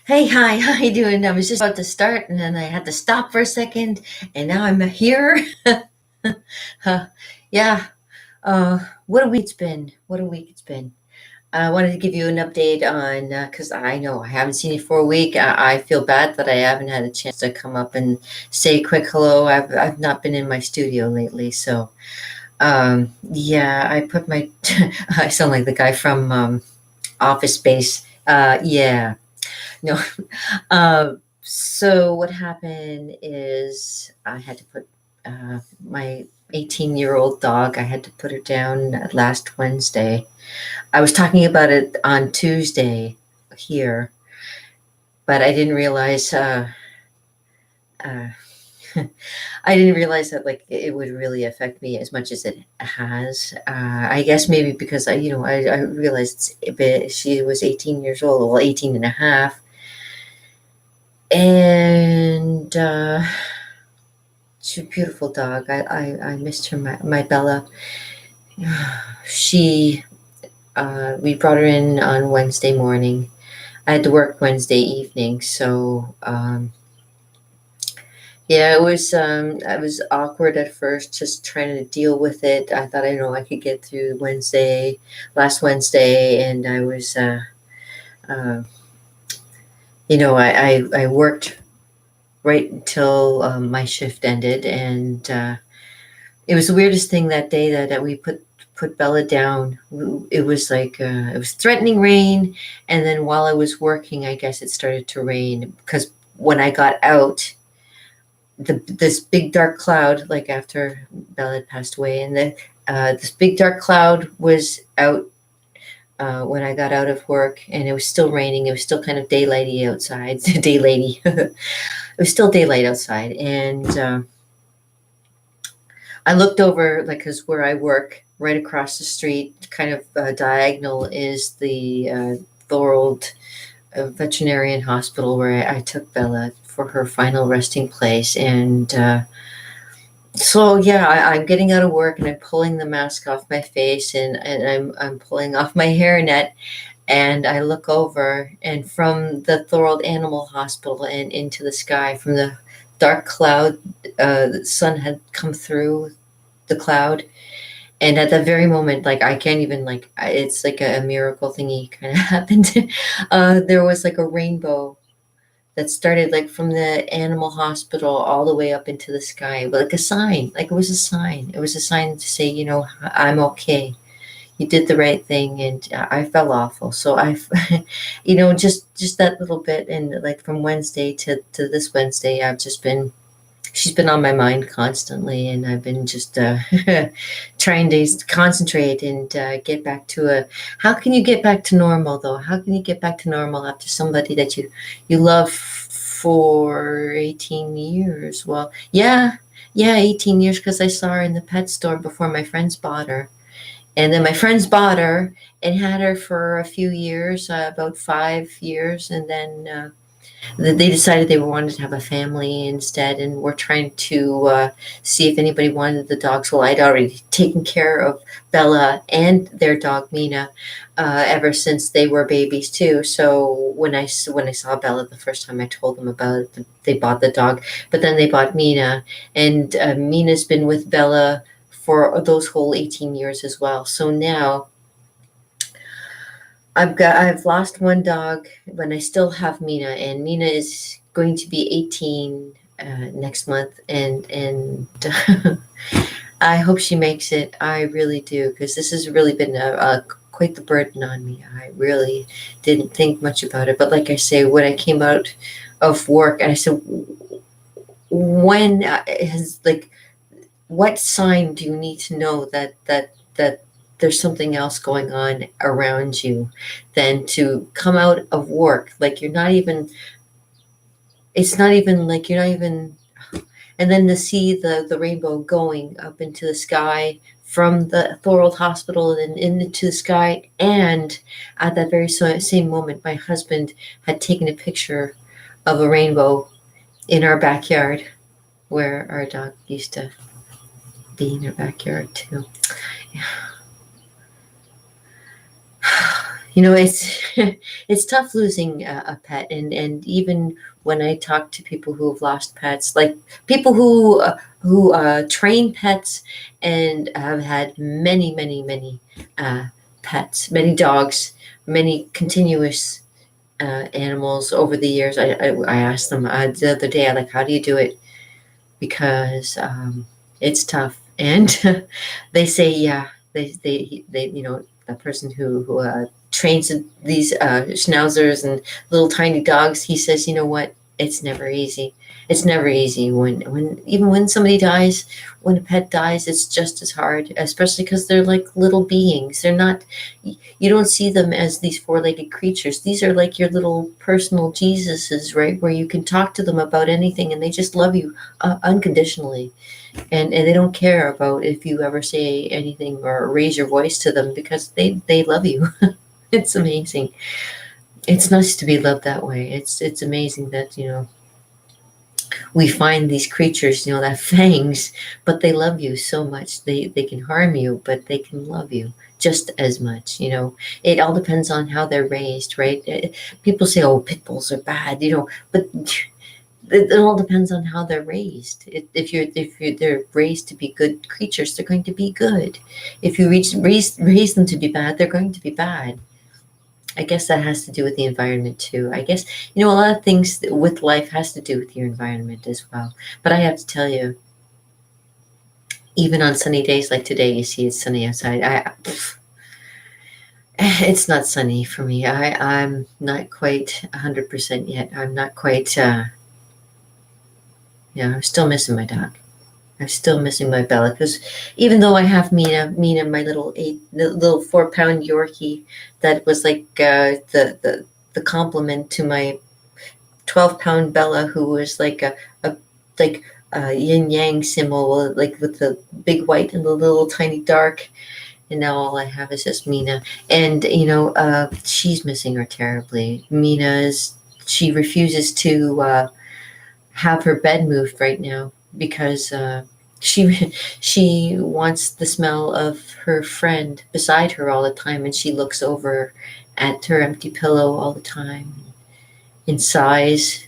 Hey, hi, how you doing? I was just about to start and then I had to stop for a second and now I'm here. Huh, yeah, what a week it's been. What a week it's been. I wanted to give you an update on, because I know I haven't seen you for a week. I feel bad that I haven't had a chance to come up and say a quick hello. I've not been in my studio lately, so yeah, I put my, I sound like the guy from Office Space. Yeah, no. So what happened is I had to put my 18-year-old dog, I had to put her down last Wednesday. I was talking about it on Tuesday here, but I didn't realize uh, I didn't realize that like it would really affect me as much as it has. I guess maybe because I realized she was 18 years old, well, 18 and a half. And she's a beautiful dog. I missed her, my Bella. She, we brought her in on Wednesday morning. I had to work Wednesday evening, so yeah, it was awkward at first, just trying to deal with it. I thought I could get through last Wednesday, and I was, uh, I worked right until my shift ended, and it was the weirdest thing that day that we put Bella down. It was like it was threatening rain, and then while I was working, I guess it started to rain because when I got out, this big dark cloud, like after Bella had passed away, and this big dark cloud was out when I got out of work, and it was still raining. It was still kind of daylighty outside. Daylighty. It was still daylight outside, and I looked over, like, because where I work, right across the street, kind of diagonal, is the Thorold Veterinarian Hospital where I took Bella for her final resting place. And so, yeah, I'm getting out of work and I'm pulling the mask off my face and I'm pulling off my hairnet. And I look over, and from the Thorold Animal Hospital and into the sky, from the dark cloud, the sun had come through the cloud, and at that very moment, like I can't even it's like a miracle thingy kind of happened. There was like a rainbow that started like from the animal hospital all the way up into the sky, like a sign. Like it was a sign. It was a sign to say, I'm okay. You did the right thing, and I felt awful. So just that little bit, and like from Wednesday to this Wednesday, she's been on my mind constantly, and I've been just trying to concentrate and get back to a. How can you get back to normal though? How can you get back to normal after somebody that you love for 18 years? Well, yeah, 18 years because I saw her in the pet store before my friends bought her, and then my friends bought her and had her for a few years, about 5 years, and then. They decided they wanted to have a family instead, and we're trying to see if anybody wanted the dogs. Well, I'd already taken care of Bella and their dog Mina ever since they were babies too. So when I saw Bella the first time, I told them about it. They bought the dog, but then they bought Mina, and Mina's been with Bella for those whole 18 years as well. So now I've lost one dog, but I still have Mina, and Mina is going to be 18 next month, and I hope she makes it. I really do, because this has really been a quite the burden on me. I really didn't think much about it, but like I say, when I came out of work, and I said, when has like what sign do you need to know that there's something else going on around you than to come out of work like you're not even it's not even like you're not even and then to see the rainbow going up into the sky from the Thorold Hospital and into the sky, and at that very same moment my husband had taken a picture of a rainbow in our backyard where our dog used to be in our backyard too. It's it's tough losing a pet, and even when I talk to people who have lost pets, like people who train pets and have had many uh, pets, many dogs, many continuous animals over the years. I asked them the other day, like, how do you do it? Because it's tough, and they say, yeah, they the person who trains these schnauzers and little tiny dogs, he says, you know what, it's never easy. It's never easy when even when somebody dies, when a pet dies, it's just as hard, especially because they're like little beings. They're not, you don't see them as these four-legged creatures. These are like your little personal Jesuses, right, where you can talk to them about anything and they just love you unconditionally, and they don't care about if you ever say anything or raise your voice to them, because they love you. It's amazing. It's nice to be loved that way. It's amazing that we find these creatures that fangs, but they love you so much. They can harm you, but they can love you just as much. It all depends on how they're raised, right? People say, oh, pit bulls are bad, but it all depends on how they're raised. They're raised to be good creatures, they're going to be good. If you raise them to be bad, they're going to be bad. I guess that has to do with the environment too. I guess a lot of things with life has to do with your environment as well. But I have to tell you, even on sunny days like today, you see it's sunny outside. It's not sunny for me. I'm not quite 100% yet. I'm not quite. I'm still missing my dog. I'm still missing my Bella, because even though I have Mina, my little 4-pound Yorkie, that was like the complement to my 12-pound Bella, who was like a like a yin yang symbol, like with the big white and the little tiny dark. And now all I have is just Mina, and she's missing her terribly. She refuses to have her bed moved right now, because she she wants the smell of her friend beside her all the time, and she looks over at her empty pillow all the time and sighs.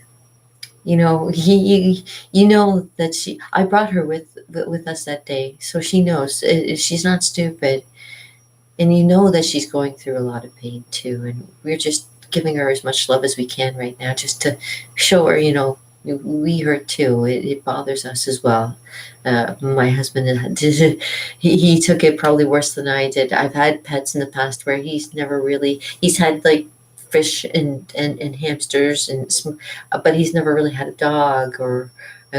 That I brought her with us that day, so she knows, she's not stupid, and that she's going through a lot of pain too, and we're just giving her as much love as we can right now, just to show her, we hurt too. It bothers us as well. My husband, he took it probably worse than I did. I've had pets in the past where he's had like fish and hamsters, but he's never really had a dog, or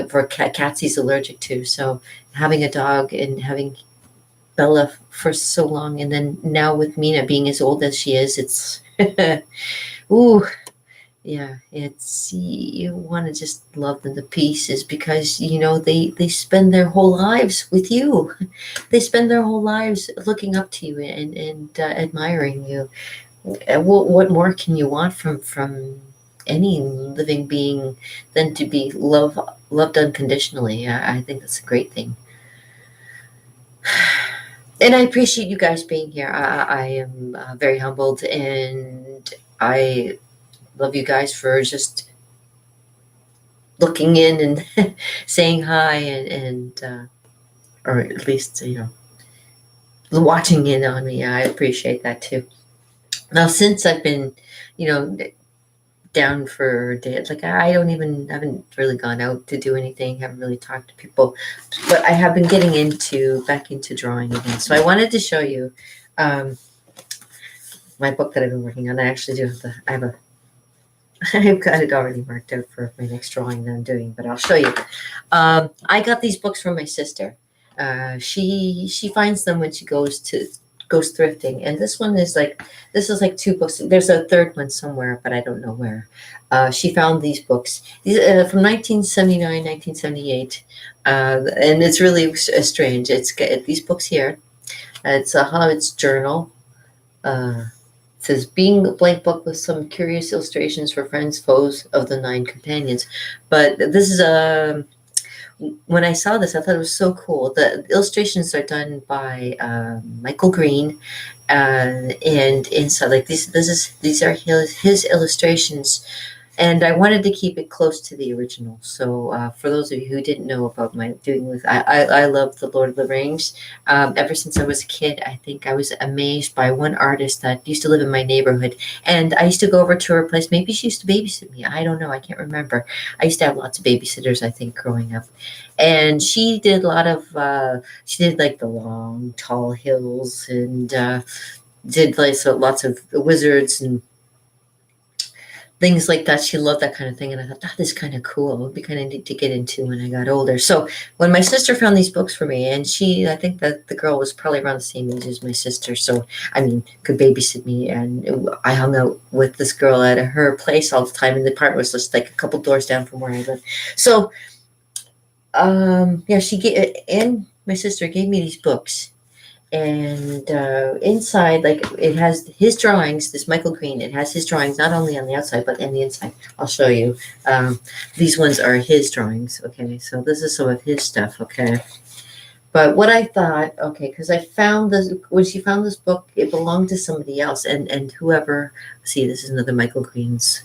for cats he's allergic to. So having a dog and having Bella for so long, and then now with Mina being as old as she is, it's ooh, yeah, it's, you want to just love them to pieces, because they spend their whole lives with you. They spend their whole lives looking up to you and admiring you. What more can you want from any living being than to be loved unconditionally? I think that's a great thing. And I appreciate you guys being here. I am very humbled, and I love you guys for just looking in and saying hi, and or at least watching in on me. I appreciate that too. Now, since I've been you know down for a day, like haven't really gone out to do anything, haven't really talked to people, but I have been getting back into drawing again. So I wanted to show you my book that I've been working on. I actually do I've got it already marked out for my next drawing that I'm doing, but I'll show you. I got these books from my sister. She finds them when she goes thrifting, and this is like 2 books. There's a third one somewhere, but I don't know where. She found these books, these from 1979, 1978, and it's really strange. It's got these books here. It's a Hobbit's journal. It says, being a blank book with some curious illustrations for friends, foes of the 9 companions. But this is when I saw this, I thought it was so cool. The illustrations are done by Michael Green, and inside, like these are his illustrations, and I wanted to keep it close to the original. So for those of you who didn't know about my doing with, I love the Lord of the Rings. Ever since I was a kid, I think I was amazed by one artist that used to live in my neighborhood, and I used to go over to her place. Maybe she used to babysit me. I don't know. I can't remember. I used to have lots of babysitters, I think, growing up, and she did a lot of. She did like the long, tall hills, and did like so lots of wizards and things like that. She loved that kind of thing. And I thought, that is kind of cool. It would be kind of neat to get into when I got older. So when my sister found these books for me, and I think that the girl was probably around the same age as my sister. So, I mean, could babysit me. And I hung out with this girl at her place all the time. And the apartment was just like a couple doors down from where I lived. So, yeah, and my sister gave me these books, and inside, like, it has his drawings. This Michael Green, it has his drawings not only on the outside but on the inside. I'll show you. These ones are his drawings. Okay, so this is some of his stuff. Okay, but what I thought, okay, because I found this when she found this book, it belonged to somebody else, and whoever. See, this is another Michael Green's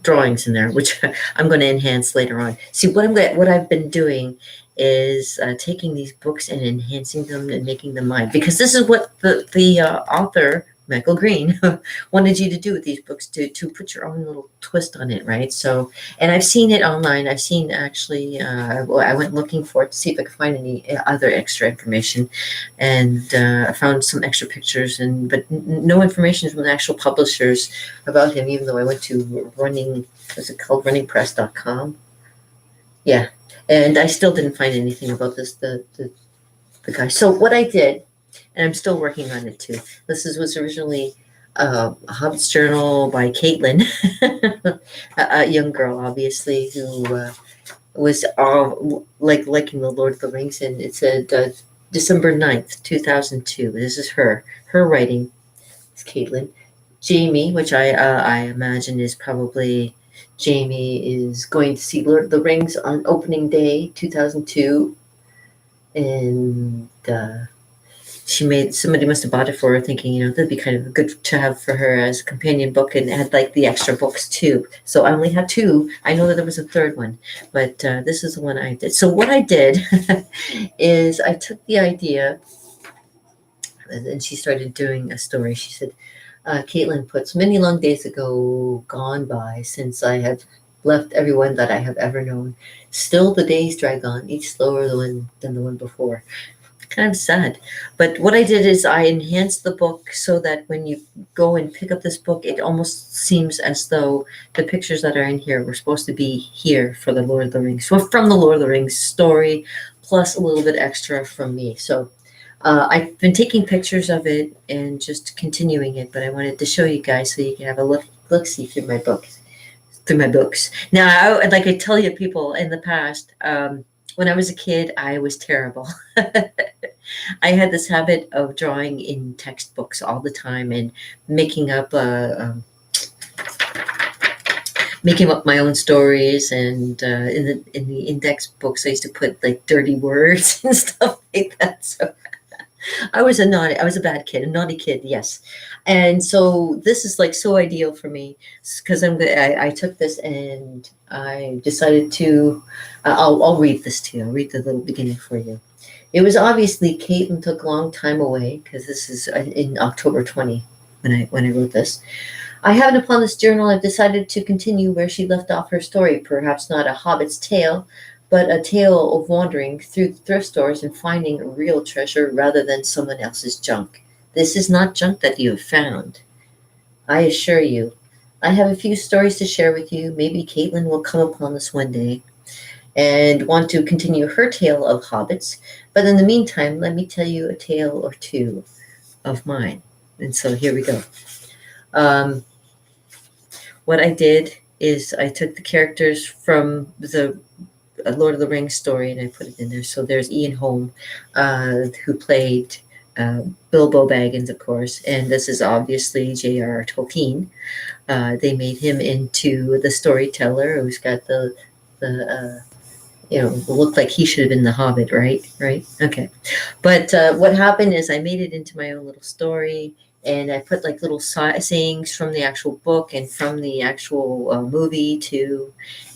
drawings in there, which I'm going to enhance later on. See, what I've been doing is taking these books and enhancing them and making them mine, because this is what the author Michael Green wanted you to do with these books, to put your own little twist on it, right? So, and I've seen it online. I've seen actually, I went looking for it to see if I could find any other extra information, and I found some extra pictures, but no information from the actual publishers about him, even though I went to runningpress.com. Yeah, and I still didn't find anything about the guy. So what I did, and I'm still working on it too. Was originally a Hobbit's Journal by Caitlin, a young girl, obviously, who was all liking the Lord of the Rings, and it said December 9th, 2002. This is her writing. It's Caitlin. Jamie, which I imagine is probably Jamie, is going to see Lord of the Rings on opening day 2002, and somebody must have bought it for her, thinking, that'd be kind of good to have for her as a companion book, and had like the extra books too. So I only had two. I know that there was a third one, but this is the one I did. So what I did is I took the idea, and then she started doing a story. She said, Caitlin puts, many long days ago gone by since I have left everyone that I have ever known. Still the days drag on, each slower than the one before. Kind of sad. But what I did is I enhanced the book so that when you go and pick up this book, it almost seems as though the pictures that are in here were supposed to be here for the Lord of the Rings. So from the Lord of the Rings story, plus a little bit extra from me. So I've been taking pictures of it and just continuing it, but I wanted to show you guys so you can have a look-see through my books. Now, like I tell you, people, in the past, when I was a kid, I was terrible. I had this habit of drawing in textbooks all the time and making up my own stories. And in the index books, I used to put like dirty words and stuff like that. So I was a bad kid, a naughty kid, yes. And so this is like so ideal for me, because I took this and I decided to, I'll read this to you. I'll read the little beginning for you. It was obviously Caitlin took a long time away, because this is in October 20 when I wrote this. I haven't upon this journal, I've decided to continue where she left off her story, perhaps not a hobbit's tale, but a tale of wandering through thrift stores and finding real treasure rather than someone else's junk. This is not junk that you have found, I assure you. I have a few stories to share with you. Maybe Caitlin will come upon this one day and want to continue her tale of hobbits. But in the meantime, let me tell you a tale or two of mine. And so here we go. What I did is I took the characters from the Lord of the Rings story and I put it in there. So there's Ian Holm, who played Bilbo Baggins, of course, and this is obviously J.R.R. Tolkien. They made him into the storyteller who's got the looked like he should have been the Hobbit, right? Right. Okay. But what happened is I made it into my own little story, and I put like little sayings from the actual book and from the actual movie too,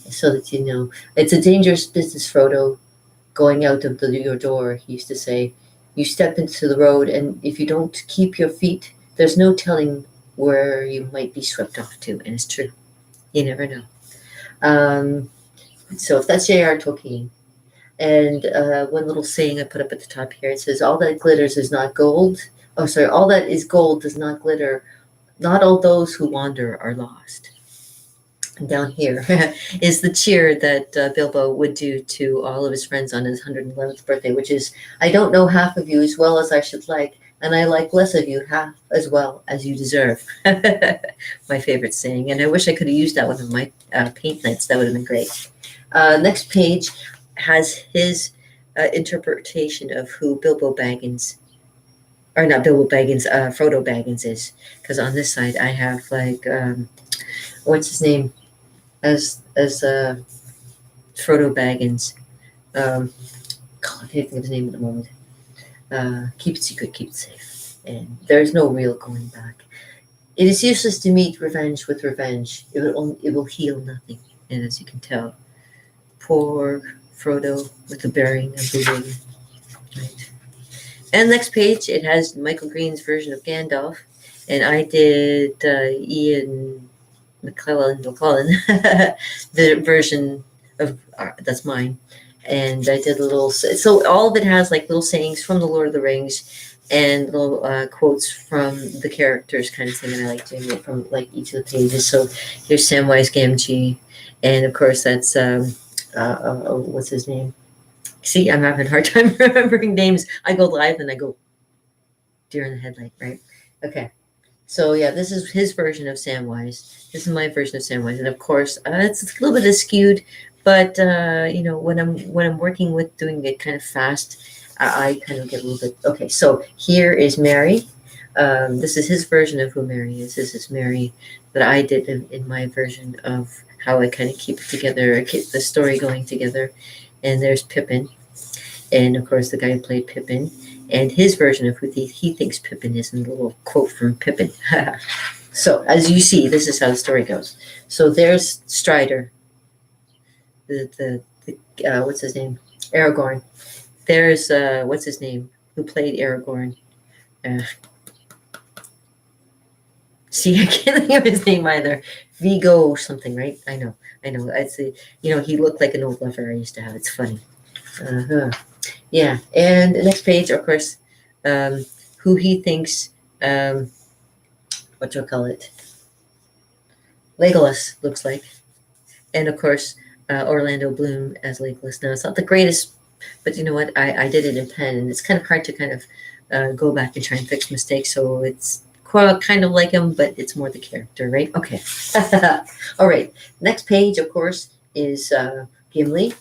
so that it's a dangerous business, Frodo. Going out of your door, he used to say, you step into the road, and if you don't keep your feet, there's no telling where you might be swept off to. And it's true. You never know. So if that's J.R. Tolkien. And one little saying I put up at the top here, it says, all that glitters is not gold. Oh, sorry, all that is gold does not glitter. Not all those who wander are lost. And down here is the cheer that Bilbo would do to all of his friends on his 111th birthday, which is, I don't know half of you as well as I should like, and I like less of you half as well as you deserve. My favorite saying, and I wish I could have used that one on my paint nights. That would have been great. Next page has his interpretation of who Bilbo Baggins, or not Bilbo Baggins, Frodo Baggins is. Because on this side I have like, what's his name? As Frodo Baggins. God, I can't think of his name at the moment. Keep it secret, keep it safe. And there's no real going back. It is useless to meet revenge with revenge. It will heal nothing. And as you can tell, poor Frodo with the bearing of the ring. Right. And next page, it has Michael Green's version of Gandalf. And I did Ian McClellan, the version of, that's mine. And I did a little, so all of it has like little sayings from the Lord of the Rings and little quotes from the characters kind of thing. And I like doing it from like each of the pages. So here's Samwise Gamgee. And of course that's, what's his name? See, I'm having a hard time remembering names. I go live and I go deer in the headlight, right? Okay. So yeah, this is his version of Samwise. This is my version of Samwise, and of course, it's a little bit skewed. But when I'm working with doing it kind of fast, I kind of get a little bit. Okay, so here is Mary. This is his version of who Mary is. This is Mary that I did in my version of how I kind of keep it together, keep the story going together. And there's Pippin, and of course the guy who played Pippin. And his version of who he thinks Pippin is, and a little quote from Pippin. So, as you see, this is how the story goes. So there's Strider, the what's his name? Aragorn. There's, what's his name? Who played Aragorn? See, I can't think of his name either. Vigo something, right? I know. I'd say, he looked like an old lover I used to have. It's funny. Yeah, and the next page, of course, who he thinks, what do I call it? Legolas looks like. And of course, Orlando Bloom as Legolas. Now, it's not the greatest, but you know what? I did it in pen, and it's kind of hard to kind of go back and try and fix mistakes. So it's kind of like him, but it's more the character, right? Okay. All right. Next page, of course, is Gimli.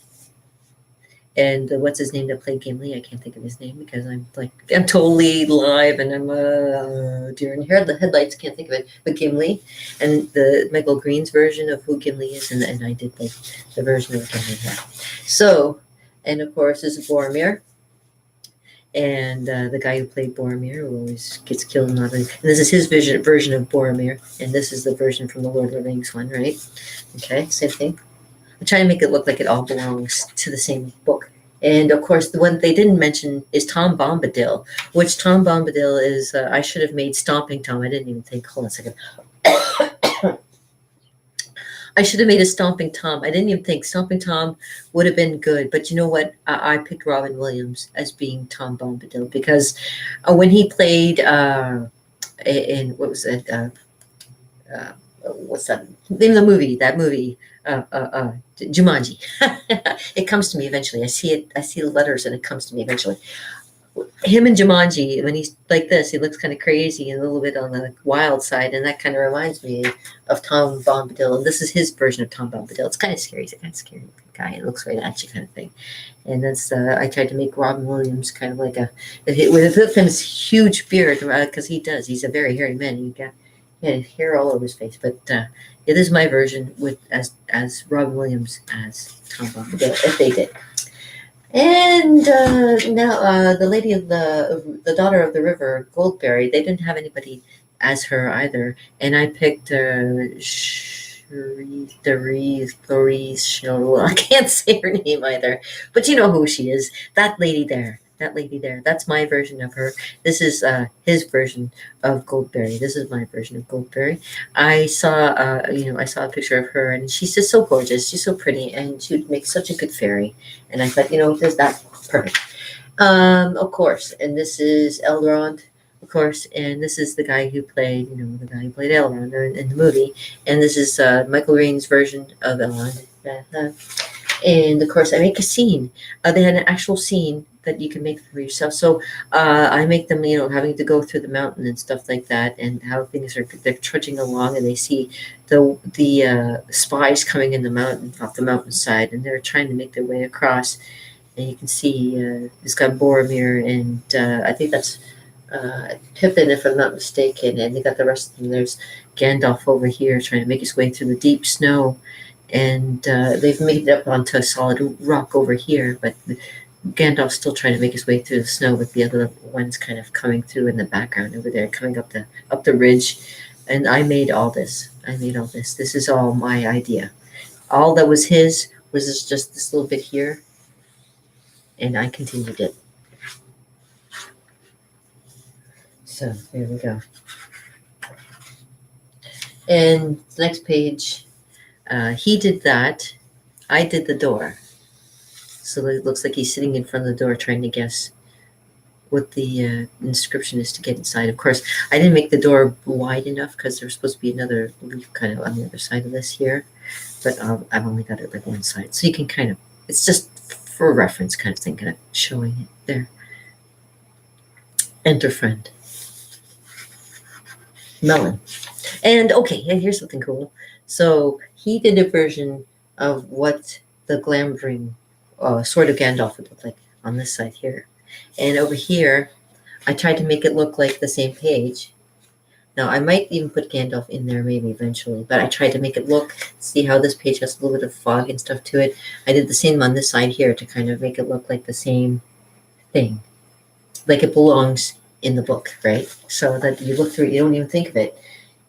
And what's his name that played Gimli? I can't think of his name because I'm totally live and I'm deer in the headlights. Can't think of it. But Gimli, and the Michael Green's version of who Gimli is, and I did like the version of Gimli. So, and of course, this is Boromir, and the guy who played Boromir who always gets killed. And this is his version of Boromir, and this is the version from the Lord of the Rings one, right? Okay, same thing. I'm trying to make it look like it all belongs to the same book. And of course, the one they didn't mention is Tom Bombadil, which Tom Bombadil is, I should have made Stomping Tom. I didn't even think, hold on a second. I should have made a Stomping Tom. I didn't even think Stomping Tom would have been good. But you know what? I picked Robin Williams as being Tom Bombadil because when he played in, what was it? What's that name of the movie? That movie, Jumanji. It comes to me eventually. I see the letters and it comes to me eventually. Him and Jumanji, when he's like this, he looks kind of crazy and a little bit on the wild side, and that kind of reminds me of Tom Bombadil. And this is his version of Tom Bombadil. It's kind of scary. He's a kind of scary guy. It looks right at you, kind of thing. And that's I tried to make Robin Williams kind of like with him his huge beard because he does. He's a very hairy man. He had hair all over his face, but it is my version with as Robin Williams as Tom Bombadil, if they did. And now the lady of the daughter of the river, Goldberry, they didn't have anybody as her either, and I picked I can't say her name either, but you know who she is. That lady there. That lady there. That's my version of her. This is his version of Goldberry. This is my version of Goldberry. I saw a picture of her, and she's just so gorgeous. She's so pretty, and she would make such a good fairy. And I thought, there's that perfect. Of course, and this is Elrond, of course, and this is the guy who played, the guy who played Elrond in the movie, and this is Michael Raine's version of Elrond. And of course, I make a scene. They had an actual scene that you can make for yourself. So I make them, having to go through the mountain and stuff like that, and how they're trudging along, and they see the spies coming in the mountain off the mountainside, and they're trying to make their way across. And you can see it's got Boromir, and I think that's Pippin, if I'm not mistaken, and they got the rest of them. There's Gandalf over here trying to make his way through the deep snow, and they've made it up onto a solid rock over here, but Gandalf's still trying to make his way through the snow, with the other ones kind of coming through in the background over there, coming up the ridge. And I made all this. This is all my idea. All that was his was just this little bit here, and I continued it. So there we go. And the next page, he did that. I did the door. So it looks like he's sitting in front of the door trying to guess what the inscription is to get inside. Of course, I didn't make the door wide enough because there's supposed to be another leaf kind of on the other side of this here. But I've only got it like one side. So you can kind of, it's just for reference kind of thing, kind of showing it there. Enter friend. Melon. And okay, and here's something cool. So he did a version of what the Glambring Sword of Gandalf would look like on this side here. And over here, I tried to make it look like the same page. Now, I might even put Gandalf in there maybe eventually, but I tried to make it look, see how this page has a little bit of fog and stuff to it. I did the same on this side here to kind of make it look like the same thing. Like it belongs in the book, right? So that you look through it, you don't even think of it.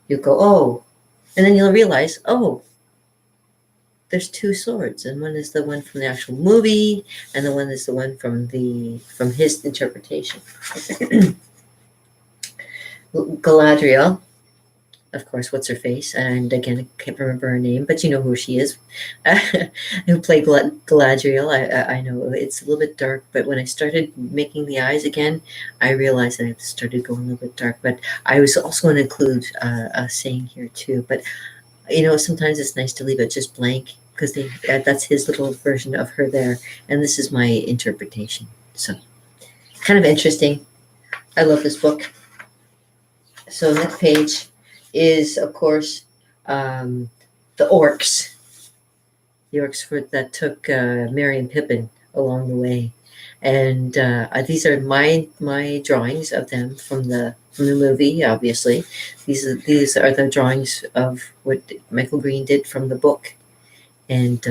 You go, oh, and then you'll realize, oh, there's two swords, and one is the one from the actual movie, and the one is the one from his interpretation. Galadriel, of course, what's her face? And again, I can't remember her name, but you know who she is. Who played Galadriel? I know it's a little bit dark, but when I started making the eyes again, I realized that it started going a little bit dark. But I was also going to include a saying here too. But sometimes it's nice to leave it just blank, because that's his little version of her there, and this is my interpretation. So, kind of interesting. I love this book. So next page is, of course, the orcs. The orcs that took Merry and Pippin along the way, and these are my drawings of them from the movie. Obviously, these are the drawings of what Michael Green did from the book. And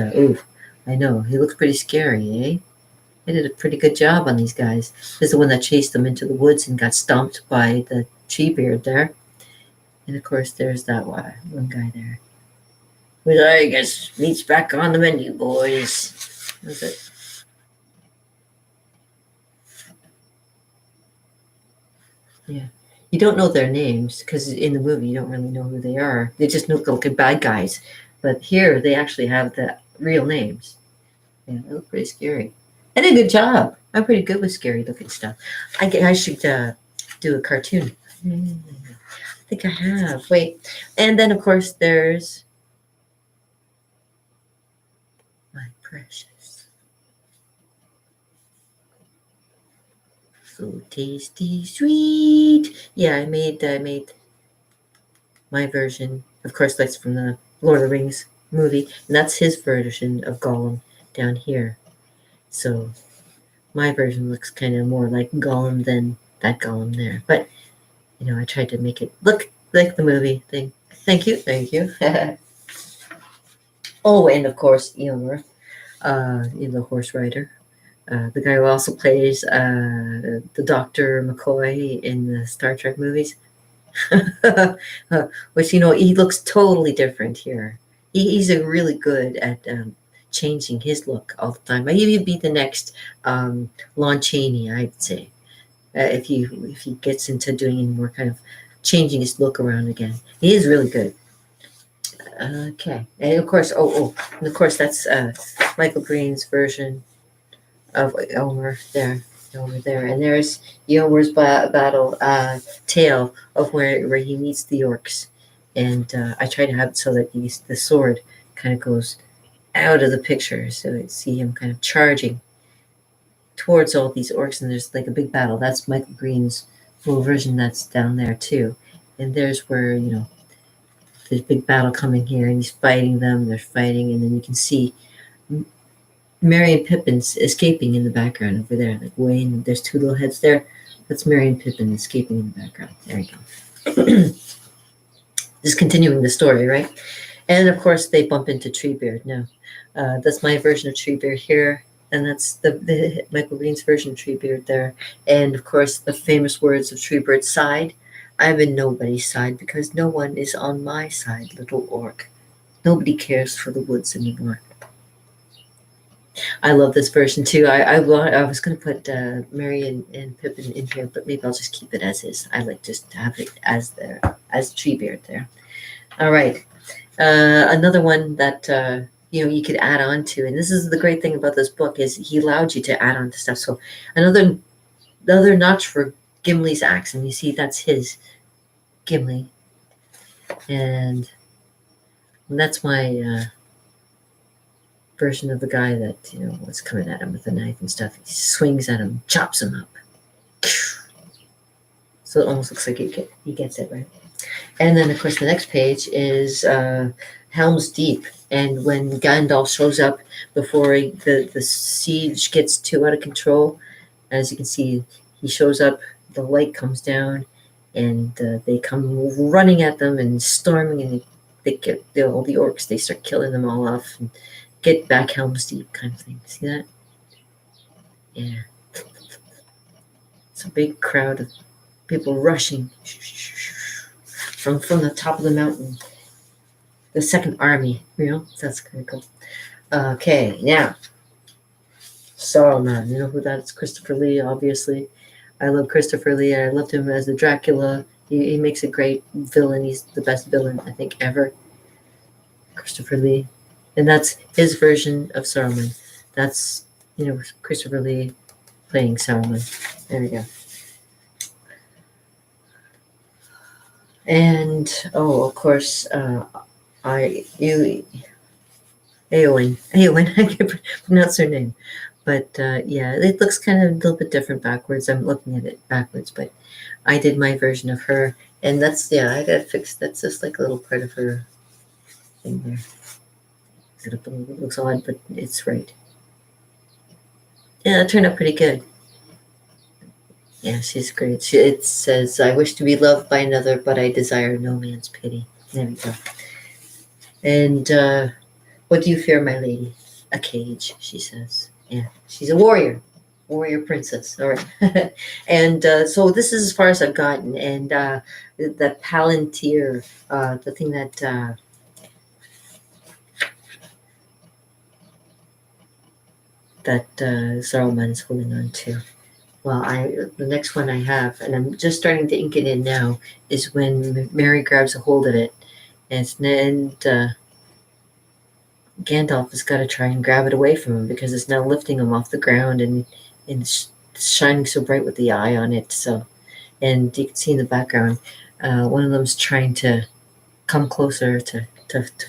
I know he looks pretty scary, eh? They did a pretty good job on these guys. This is the one that chased them into the woods and got stomped by the Treebeard there. And of course, there's that one guy there. Which I guess meat's back on the menu, boys. That's it. Yeah. You don't know their names, because in the movie you don't really know who they are. They just look like bad guys. But here they actually have the real names. Yeah, they look pretty scary. I did a good job. I'm pretty good with scary looking stuff. I should do a cartoon. I think I have. Wait. And then, of course, there's my precious. So tasty, sweet. Yeah, I made my version. Of course, that's from the Lord of the Rings movie. And that's his version of Gollum down here. So my version looks kind of more like Gollum than that Gollum there. But, I tried to make it look like the movie thing. Thank you, thank you. Oh, and of course, Eomer, the horse rider. The guy who also plays the Dr. McCoy in the Star Trek movies. Which, he looks totally different here. He's a really good at changing his look all the time. Maybe he'd be the next Lon Chaney, I'd say, if he gets into doing any more kind of changing his look around again. He is really good. Okay, and of course, and of course that's Michael Green's version of Elmer there, over there, and there's Elmer's battle tale of where he meets the orcs, and I try to have it so that the sword kind of goes out of the picture, so you see him kind of charging towards all these orcs, and there's like a big battle. That's Michael Green's full version. That's down there too, and there's where there's a big battle coming here, and he's fighting them. They're fighting, and then you can see Merry and Pippin's escaping in the background over there, like Wayne. There's two little heads there. That's Merry and Pippin escaping in the background. There you go. Just continuing the story, right? And of course, they bump into Treebeard. Now, that's my version of Treebeard here, and that's the Michael Green's version of Treebeard there. And of course, the famous words of Treebeard's side. I'm in nobody's side because no one is on my side, little orc. Nobody cares for the woods anymore. I love this version too. I was going to put Merry and Pippin in here, but maybe I'll just keep it as is. I like just to have it as Treebeard there. All right, another one that you could add on to, and this is the great thing about this book is he allowed you to add on to stuff. So another notch for Gimli's axe, and you see that's his Gimli, and that's my version of the guy that was coming at him with a knife and stuff. He swings at him, chops him up. So it almost looks like he gets it right. And then of course the next page is Helm's Deep, and when Gandalf shows up before the siege gets too out of control, as you can see, he shows up. The light comes down, and they come running at them and storming, and they get all the orcs. They start killing them all off and get back Helm's Deep kind of thing. See that? Yeah. It's a big crowd of people rushing from the top of the mountain. The second army, that's kind of cool. Okay, now Saruman. You know who that is? Christopher Lee, obviously. I love Christopher Lee. I loved him as the Dracula. He makes a great villain. He's the best villain, I think, ever. Christopher Lee. And that's his version of Saruman. That's, Christopher Lee playing Saruman. There we go. And, of course, Eowyn, I can't pronounce her name. But, it looks kind of a little bit different backwards. I'm looking at it backwards, but I did my version of her. And that's, I got to fix, that's just like a little part of her thing there. It looks odd, but it's right. Yeah, it turned out pretty good. Yeah, she's great. It says, I wish to be loved by another, but I desire no man's pity. There we go. And what do you fear, my lady? A cage, she says. Yeah, she's a warrior princess. All right. And so this is as far as I've gotten. And the Palantir, the thing that Saruman is holding on to. Well, the next one I have, and I'm just starting to ink it in now, is when Merry grabs a hold of it, and Gandalf has got to try and grab it away from him because it's now lifting him off the ground, and it's shining so bright with the eye on it. So, and you can see in the background, one of them's trying to come closer to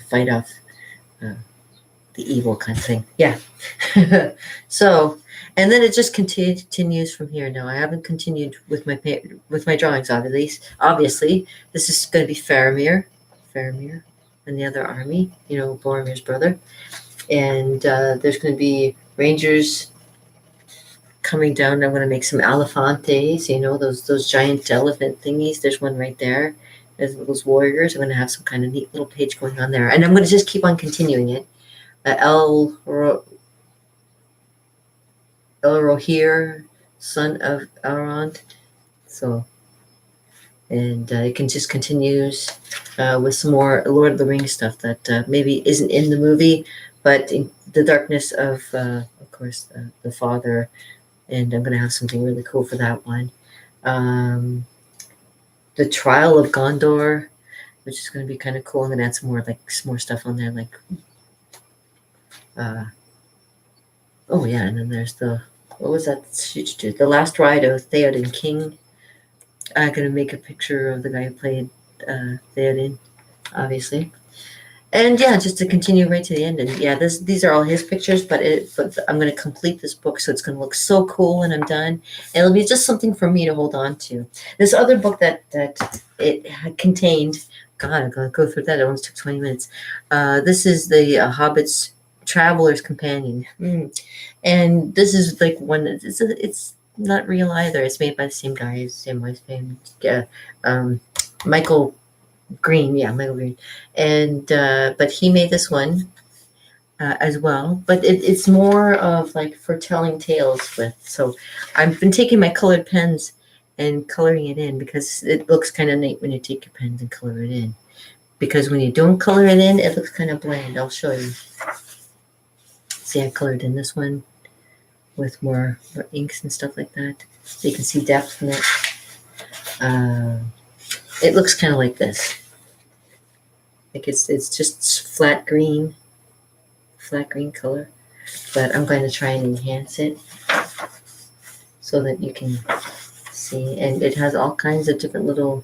fight off the evil kind of thing. Yeah. So, and then it just continues from here. Now, I haven't continued with my drawings, obviously. This is going to be Faramir and the other army, Boromir's brother. And there's going to be rangers coming down. I'm going to make some Elefantes, those giant elephant thingies. There's one right there. as those warriors. I'm going to have some kind of neat little page going on there. And I'm going to just keep on continuing it. El Rohir, son of Elrond. So, and it can just continues with some more Lord of the Rings stuff that maybe isn't in the movie, but in the darkness of course, the father. And I'm going to have something really cool for that one. The Trial of Gondor, which is going to be kind of cool. I'm going to add some more stuff on there, like oh yeah, and then there's what was that? The Last Ride of Theoden King. I'm going to make a picture of the guy who played Theoden, obviously. And yeah, just to continue right to the end. And yeah, these are all his pictures, but I'm going to complete this book, so it's going to look so cool when I'm done. And it'll be just something for me to hold on to. This other book that it had contained, God, I'm going to go through that. It only took 20 minutes. This is the Hobbit's Traveler's Companion. And this is like one, it's not real either. It's made by the same guy, same wife's name, Michael Green, yeah, Michael Green, and but he made this one as well. But it's more of like for telling tales with. So I've been taking my colored pens and coloring it in because it looks kind of neat when you take your pens and color it in. Because when you don't color it in, it looks kind of bland. I'll show you. See, I colored in this one with more inks and stuff like that, so you can see depth in it. It looks kind of like this. Like it's just flat green color, but I'm going to try and enhance it so that you can see. And it has all kinds of different little.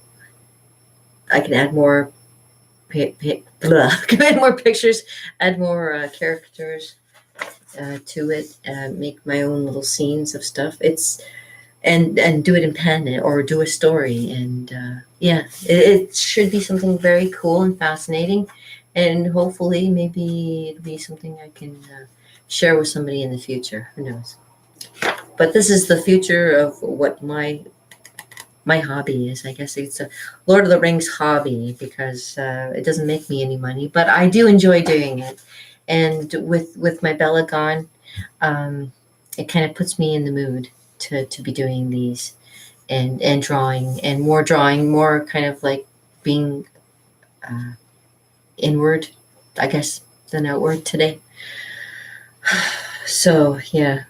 I can add more. Can add more pictures, add more characters to it, make my own little scenes of stuff. And do it in pen or do a story. And yeah, it should be something very cool and fascinating. And hopefully maybe it'll be something I can share with somebody in the future. Who knows? But this is the future of what my hobby is. I guess it's a Lord of the Rings hobby because it doesn't make me any money, but I do enjoy doing it. And with my Bella gone, it kind of puts me in the mood to be doing these and drawing, more kind of like being inward, I guess, than outward today. So yeah,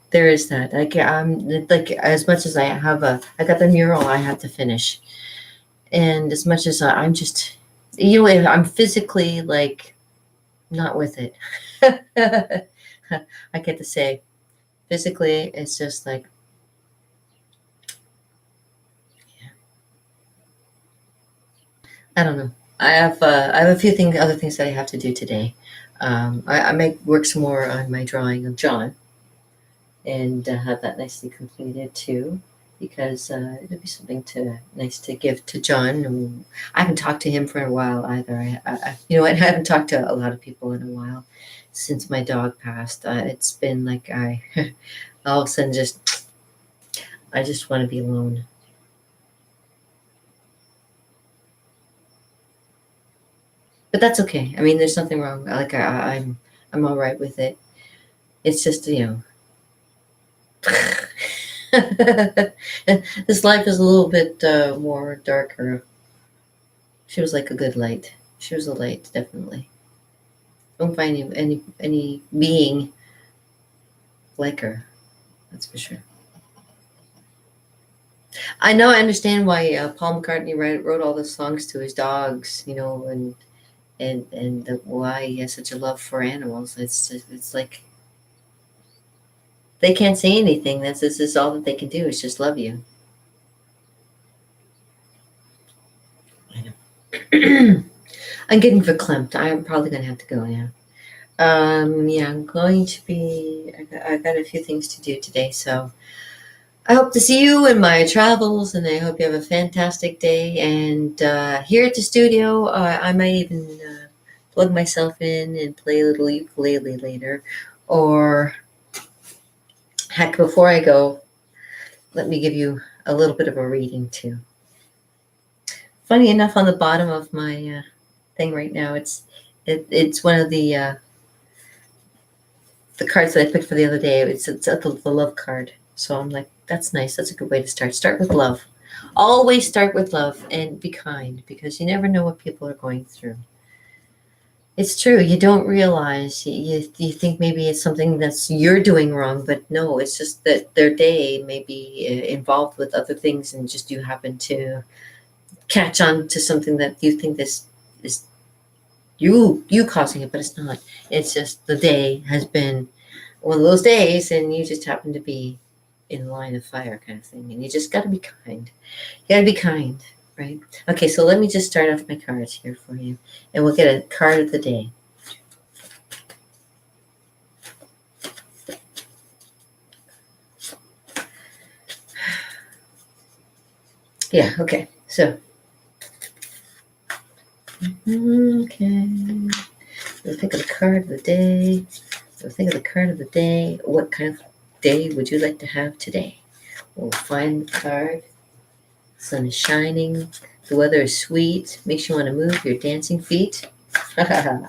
there is that. Like as much as I got the mural I have to finish, and as much as I'm just, I'm physically like not with it. I get to say, physically, it's just like, yeah. I don't know. I have a few other things that I have to do today. I might work some more on my drawing of John and have that nicely completed too, because it'd be something nice to give to John. I haven't talked to him for a while either. I haven't talked to a lot of people in a while since my dog passed. It's been like I all of a sudden I just want to be alone. But that's okay. I mean, there's nothing wrong. Like I'm all right with it. It's just this life is a little bit more darker. She was like a good light. She was a light, definitely. Don't find any being like her. That's for sure. I know. I understand why Paul McCartney wrote all the songs to his dogs. And why he has such a love for animals. It's like they can't say anything. This is all that they can do is just love you. I know. I'm getting verklempt. I'm probably gonna have to go now. Yeah, I'm going to be. I got a few things to do today, so I hope to see you in my travels, and I hope you have a fantastic day. And here at the studio, I might even plug myself in and play a little ukulele later. Or, heck, before I go, let me give you a little bit of a reading too. Funny enough, on the bottom of my thing right now, it's one of the cards that I picked for the other day. It's the love card. So I'm like, that's nice. That's a good way to start. Start with love. Always start with love and be kind, because you never know what people are going through. It's true. You don't realize. You think maybe it's something that's you're doing wrong, but no, it's just that their day may be involved with other things, and just you happen to catch on to something that you think this is you causing it, but it's not. It's just the day has been one of those days, and you just happen to be in the line of fire, kind of thing. And you just got to be kind. You got to be kind, right? Okay, so let me just start off my cards here for you, and we'll get a card of the day. Yeah, okay. So, okay. We'll think of the card of the day. We'll think of the card of the day. What kind of day would you like to have today? We'll find the card. The sun is shining. The weather is sweet. Makes you want to move your dancing feet. And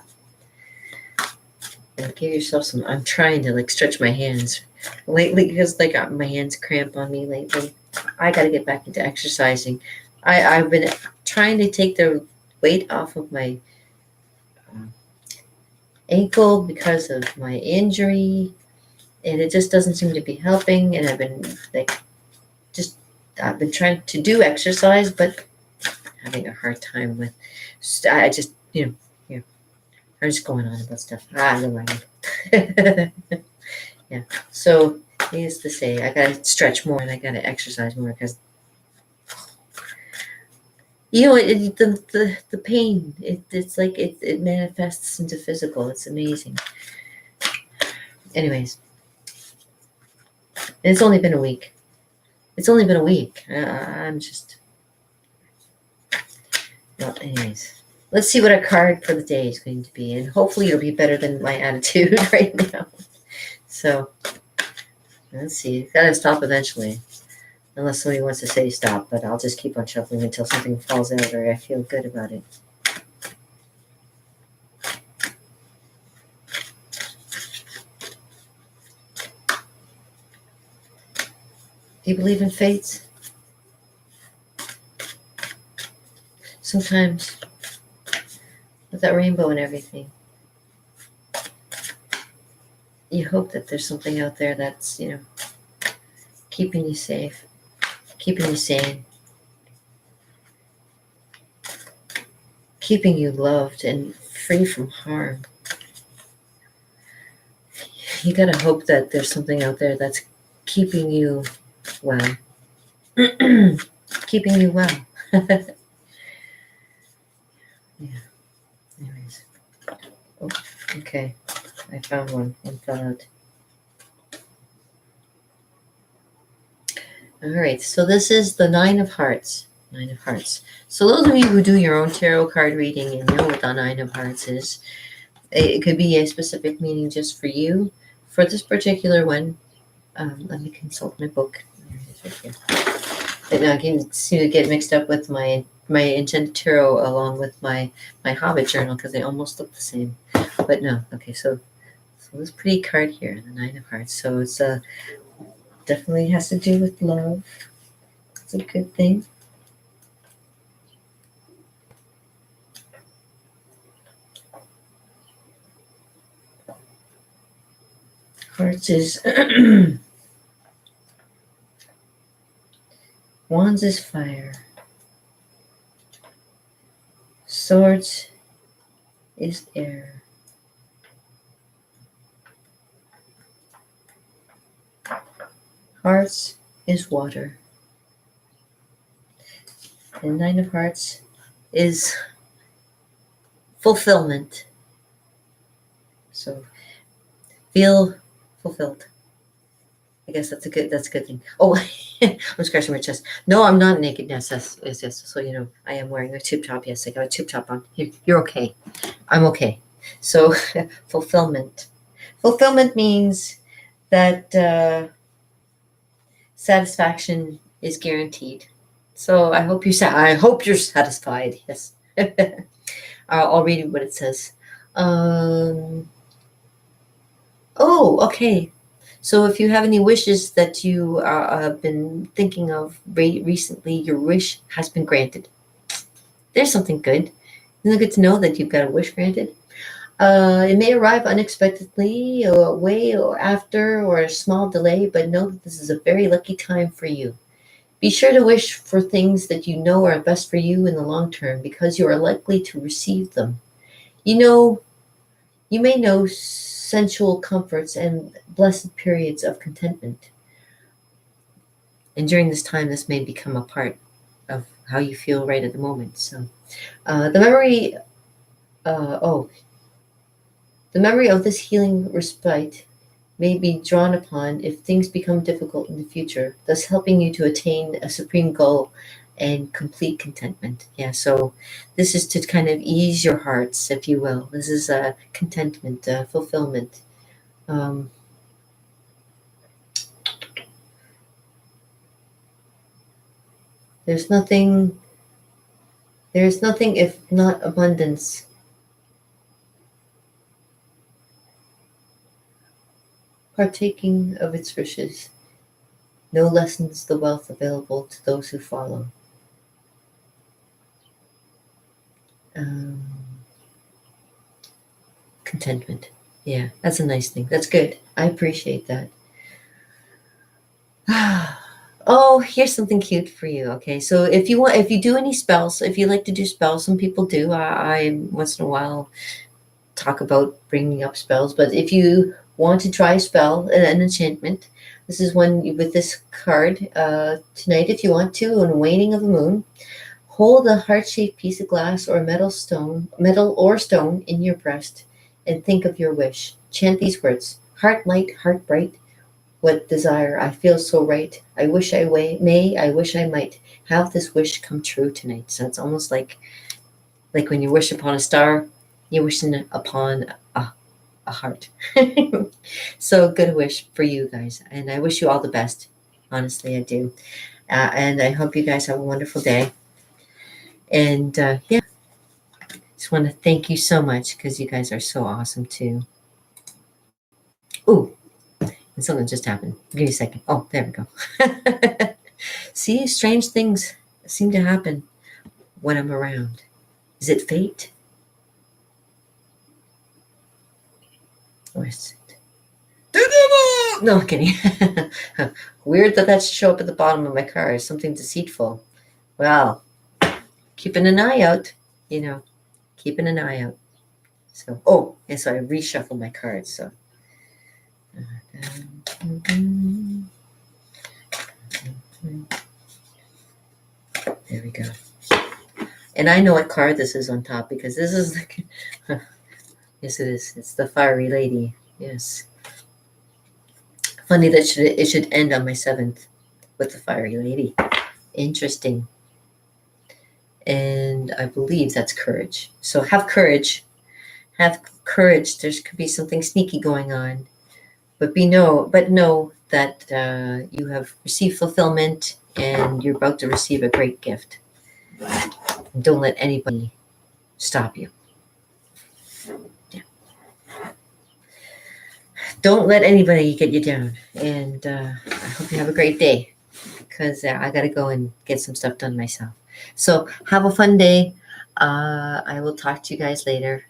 give yourself some. I'm trying to stretch my hands lately, because my hands cramp on me lately. I got to get back into exercising. I've been trying to take the weight off of my ankle because of my injury, and it just doesn't seem to be helping. And I've been trying to do exercise, but having a hard time with. I just I'm just going on about stuff. Never mind. Yeah. So needless to say, I gotta stretch more and I gotta exercise more, because the pain, it's like it manifests into physical. It's amazing. Anyways, and it's only been a week. I'm just. Well, anyways, let's see what our card for the day is going to be, and hopefully it'll be better than my attitude right now. So let's see. Gotta stop eventually, unless somebody wants to say stop. But I'll just keep on shuffling until something falls out or I feel good about it. Do you believe in fates? Sometimes, with that rainbow and everything, you hope that there's something out there that's, keeping you safe, keeping you sane, keeping you loved and free from harm. You gotta hope that there's something out there that's keeping you well. Keeping you well. Yeah. Anyways. Oh, okay. I found one. One fell out. All right. So this is the Nine of Hearts. Nine of Hearts. So those of you who do your own tarot card reading and know what the Nine of Hearts is, it could be a specific meaning just for you. For this particular one, let me consult my book. But now I seem to get mixed up with my Enchanted Tarot along with my Hobbit journal, because they almost look the same. But no, okay, so this pretty card here, the Nine of Hearts. So it's definitely has to do with love. It's a good thing. Hearts is Wands is fire. Swords is air. Hearts is water. And Nine of Hearts is fulfillment. So feel fulfilled. I guess that's a good thing. Oh, I'm scratching my chest. No, I'm not naked. Yes. So I am wearing a tube top. Yes, I got a tube top on. You're okay. I'm okay. So fulfillment. Fulfillment means that satisfaction is guaranteed. So I hope you're satisfied. Yes. I'll read you what it says. Um, oh, okay. So if you have any wishes that you have been thinking of recently, your wish has been granted. There's something good. Isn't it good to know that you've got a wish granted? It may arrive unexpectedly, or way or after, or a small delay, but know that this is a very lucky time for you. Be sure to wish for things that you know are best for you in the long term, because you are likely to receive them. You know, you may know sensual comforts and blessed periods of contentment. And during this time, this may become a part of how you feel right at the moment. So, the memory, oh, the memory of this healing respite may be drawn upon if things become difficult in the future, thus helping you to attain a supreme goal and complete contentment. Yeah, so this is to kind of ease your hearts, if you will. This is a contentment, fulfillment. Um, there's nothing. There's nothing if not abundance. Partaking of its riches, no lessens the wealth available to those who follow. Um, Contentment. Yeah, that's a nice thing. That's good. I appreciate that. Oh, here's something cute for you. Okay, so if you do any spells, if you like to do spells, some people do. I once in a while talk about bringing up spells, but if you want to try a spell, an enchantment, this is one with this card. Tonight, if you want to, on the waning of the moon, hold a heart-shaped piece of glass or metal or stone in your breast, and think of your wish. Chant these words: Heart light, heart bright. What desire I feel so right. I wish I wish I might have this wish come true tonight. So it's almost like when you wish upon a star, you're wishing upon a heart. So good wish for you guys, and I wish you all the best. Honestly, I do. And I hope you guys have a wonderful day. And yeah, just want to thank you so much because you guys are so awesome too. Ooh, and something just happened. Give me a second. Oh, there we go. See, strange things seem to happen when I'm around. Is it fate? Or is it? No, I'm kidding. Weird that should show up at the bottom of my car. Something deceitful. Well, keeping an eye out, keeping an eye out. So, oh, and so I reshuffled my cards. So, there we go. And I know what card this is on top because this is the. Yes, it is. It's the fiery lady. Yes. Funny that it should end on my 7th with the fiery lady. Interesting. And I believe that's courage. So have courage. Have courage. There could be something sneaky going on, but know that you have received fulfillment and you're about to receive a great gift. And don't let anybody stop you. Yeah. Don't let anybody get you down. And I hope you have a great day because I got to go and get some stuff done myself. So have a fun day. I will talk to you guys later.